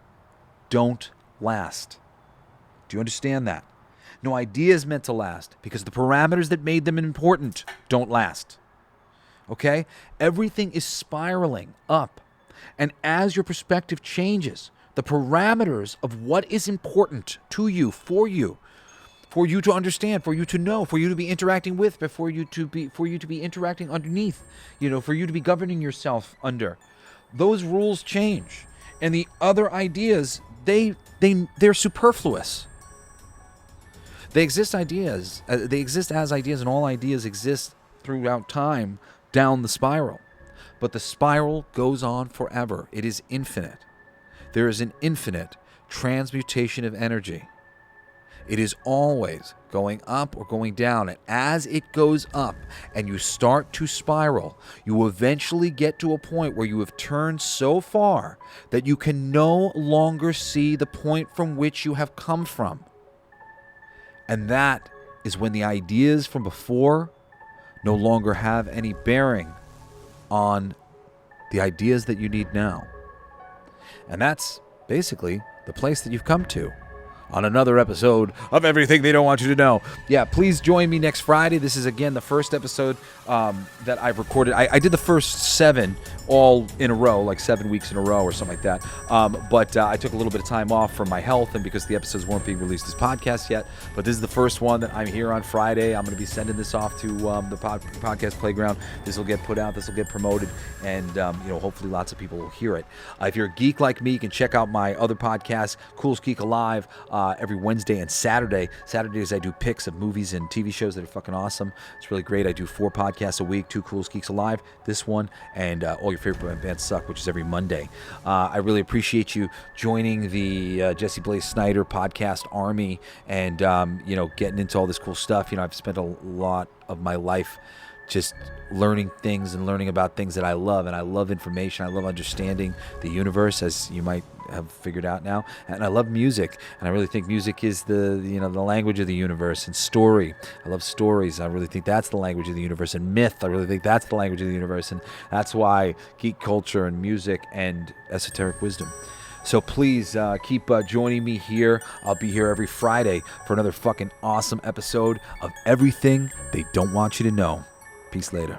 don't last. Do you understand that? No idea is meant to last because the parameters that made them important don't last. Okay? Everything is spiraling up. And as your perspective changes, the parameters of what is important to you, for you to understand, for you to know, for you to be interacting with, for you to be interacting underneath, for you to be governing yourself under. Those rules change. And the other ideas, they're superfluous. They exist as ideas, and all ideas exist throughout time down the spiral. But the spiral goes on forever. It is infinite. There is an infinite transmutation of energy. It is always going up or going down. And as it goes up and you start to spiral, you will eventually get to a point where you have turned so far that you can no longer see the point from which you have come from. And that is when the ideas from before no longer have any bearing on the ideas that you need now. And that's basically the place that you've come to on another episode of Everything They Don't Want You to Know. Yeah, please join me next Friday. This is, again, the first episode that I've recorded. I did the first 7 all in a row, like 7 weeks in a row or something like that. But I took a little bit of time off for my health and because the episodes weren't being released as podcasts yet. But this is the first one that I'm here on Friday. I'm going to be sending this off to the podcast playground. This will get put out. This will get promoted. And, hopefully lots of people will hear it. If you're a geek like me, you can check out my other podcast, Coolest Geek Alive, every Wednesday and Saturday. Saturdays I do picks of movies and TV shows that are fucking awesome. It's really great. I do 4 podcasts a week, 2 Coolest Geeks Alive, this one, and All Your Favorite Bands Suck, which is every Monday. I really appreciate you joining the Jesse Blaze Snider podcast army and, getting into all this cool stuff. I've spent a lot of my life just learning things and learning about things that I love. And I love information. I love understanding the universe, as you might have figured out now. And I love music. And I really think music is the language of the universe. And story. I love stories. I really think that's the language of the universe. And myth. I really think that's the language of the universe. And that's why geek culture and music and esoteric wisdom. So please keep joining me here. I'll be here every Friday for another fucking awesome episode of Everything They Don't Want You to Know. Peace later.